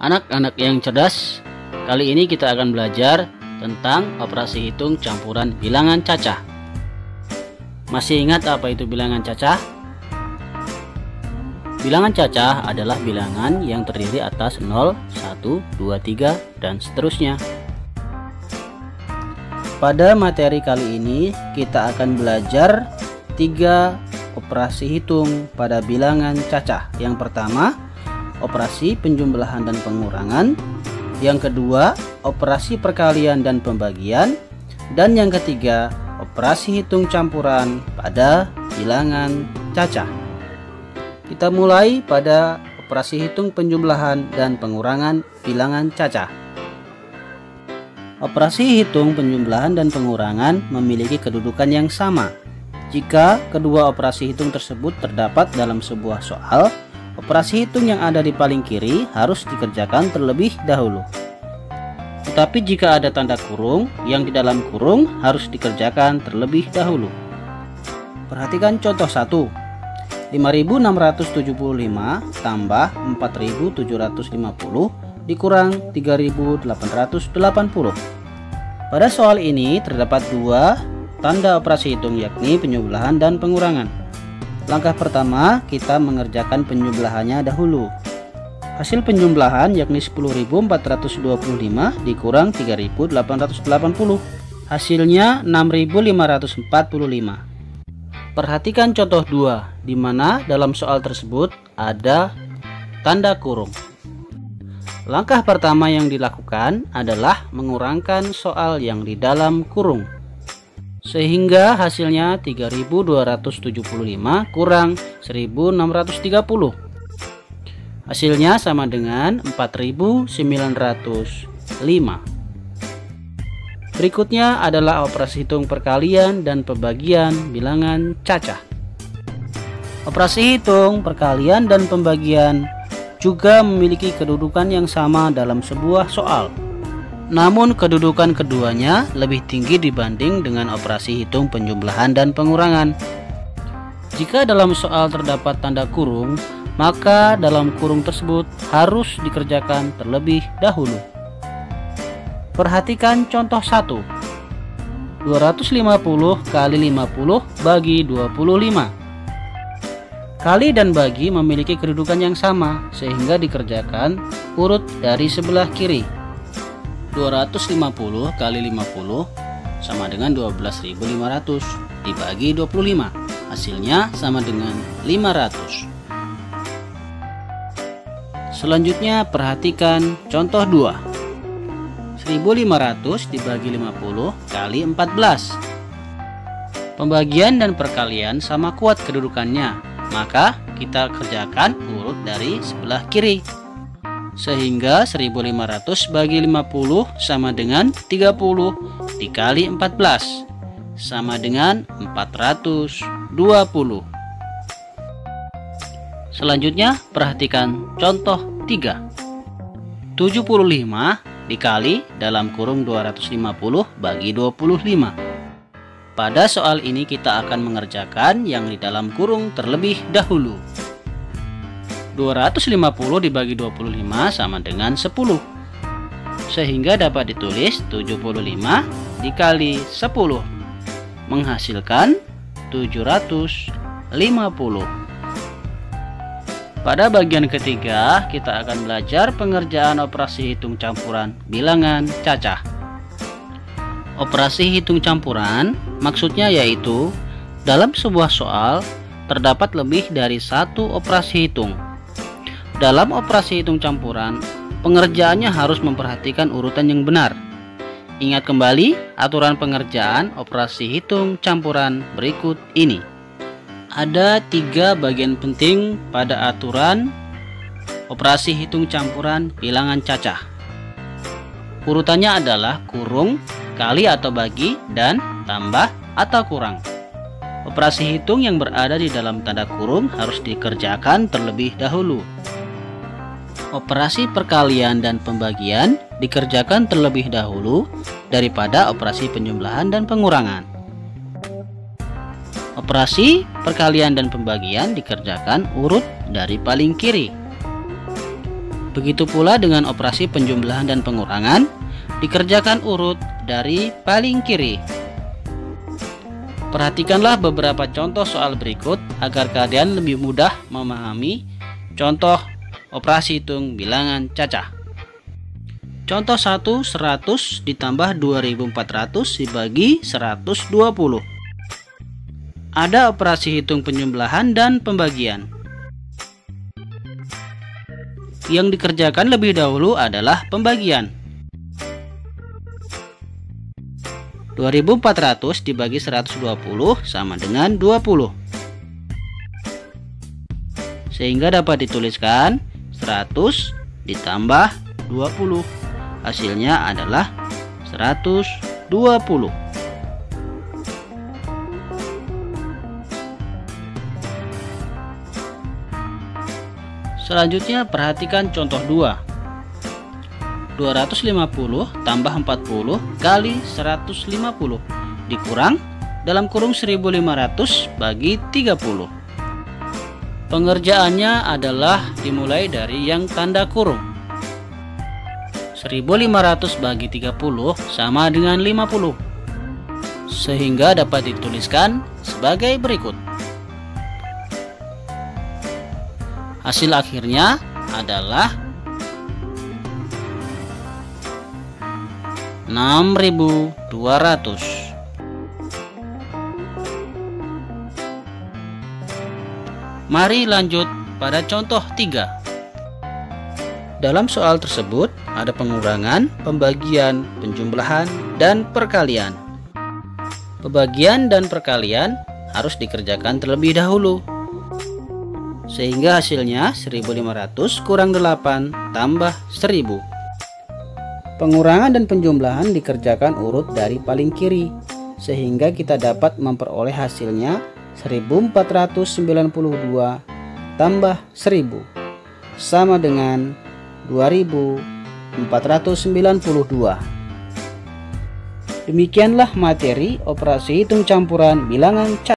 Anak-anak yang cerdas, kali ini kita akan belajar tentang operasi hitung campuran bilangan cacah. Masih ingat apa itu bilangan cacah? Bilangan cacah adalah bilangan yang terdiri atas 0, 1, 2, 3, dan seterusnya. Pada materi kali ini kita akan belajar 3 operasi hitung pada bilangan cacah. Yang pertama, operasi penjumlahan dan pengurangan. Yang kedua, operasi perkalian dan pembagian. Dan yang ketiga, operasi hitung campuran pada bilangan cacah. Kita mulai pada operasi hitung penjumlahan dan pengurangan bilangan cacah. Operasi hitung penjumlahan dan pengurangan memiliki kedudukan yang sama. Jika kedua operasi hitung tersebut terdapat dalam sebuah soal, operasi hitung yang ada di paling kiri harus dikerjakan terlebih dahulu. Tetapi jika ada tanda kurung, yang di dalam kurung harus dikerjakan terlebih dahulu. Perhatikan contoh 1. 5.675 tambah 4.750 dikurang 3.880. Pada soal ini terdapat 2 tanda operasi hitung, yakni penjumlahan dan pengurangan. Langkah pertama, kita mengerjakan penjumlahannya dahulu. Hasil penjumlahan yakni 10.425 dikurang 3.880. Hasilnya 6.545. Perhatikan contoh 2, di mana dalam soal tersebut ada tanda kurung. Langkah pertama yang dilakukan adalah mengurangkan soal yang di dalam kurung, sehingga hasilnya 3.275 kurang 1.630. Hasilnya sama dengan 4.905. Berikutnya adalah operasi hitung perkalian dan pembagian bilangan cacah. Operasi hitung perkalian dan pembagian juga memiliki kedudukan yang sama dalam sebuah soal. Namun kedudukan keduanya lebih tinggi dibanding dengan operasi hitung penjumlahan dan pengurangan. Jika dalam soal terdapat tanda kurung, maka dalam kurung tersebut harus dikerjakan terlebih dahulu. Perhatikan contoh 1. 250 kali 50 bagi 25. Kali dan bagi memiliki kedudukan yang sama, sehingga dikerjakan urut dari sebelah kiri. 250 kali 50 sama dengan 12.500 dibagi 25. Hasilnya sama dengan 500. Selanjutnya perhatikan contoh 2. 1.500 dibagi 50 kali 14. Pembagian dan perkalian sama kuat kedudukannya, maka kita kerjakan urut dari sebelah kiri, sehingga 1.500 bagi 50 sama dengan 30 dikali 14 sama dengan 420. Selanjutnya perhatikan contoh 3. 75 dikali dalam kurung 250 bagi 25. Pada soal ini kita akan mengerjakan yang di dalam kurung terlebih dahulu. 250 dibagi 25 sama dengan 10, sehingga dapat ditulis 75 dikali 10 menghasilkan 750. Pada bagian ketiga, kita akan belajar pengerjaan operasi hitung campuran bilangan cacah. Operasi hitung campuran maksudnya yaitu dalam sebuah soal terdapat lebih dari satu operasi hitung. Dalam operasi hitung campuran, pengerjaannya harus memperhatikan urutan yang benar. Ingat kembali aturan pengerjaan operasi hitung campuran berikut ini. Ada 3 bagian penting pada aturan operasi hitung campuran bilangan cacah. Urutannya adalah kurung, kali atau bagi, dan tambah atau kurang. Operasi hitung yang berada di dalam tanda kurung harus dikerjakan terlebih dahulu. Operasi perkalian dan pembagian dikerjakan terlebih dahulu daripada operasi penjumlahan dan pengurangan. Operasi perkalian dan pembagian dikerjakan urut dari paling kiri. Begitu pula dengan operasi penjumlahan dan pengurangan, dikerjakan urut dari paling kiri. Perhatikanlah beberapa contoh soal berikut agar kalian lebih mudah memahami contoh operasi hitung bilangan cacah. Contoh 1, 100 ditambah 2400 dibagi 120. Ada operasi hitung penjumlahan dan pembagian. Yang dikerjakan lebih dahulu adalah pembagian. 2400 dibagi 120 sama dengan 20. Sehingga dapat dituliskan 100 ditambah 20. Hasilnya adalah 120. Selanjutnya perhatikan contoh 2. 250 tambah 40 kali 150 dikurang dalam kurung 1500 bagi 30. Pengerjaannya adalah dimulai dari yang tanda kurung. 1500 bagi 30 sama dengan 50. Sehingga dapat dituliskan sebagai berikut. Hasil akhirnya adalah 6.200. Mari lanjut pada contoh 3. Dalam soal tersebut ada pengurangan, pembagian, penjumlahan, dan perkalian. Pembagian dan perkalian harus dikerjakan terlebih dahulu. Sehingga hasilnya 1500 kurang 8 tambah 1000. Pengurangan dan penjumlahan dikerjakan urut dari paling kiri, sehingga kita dapat memperoleh hasilnya 1492 tambah 1000 sama dengan 2492. Demikianlah materi operasi hitung campuran bilangan cacah.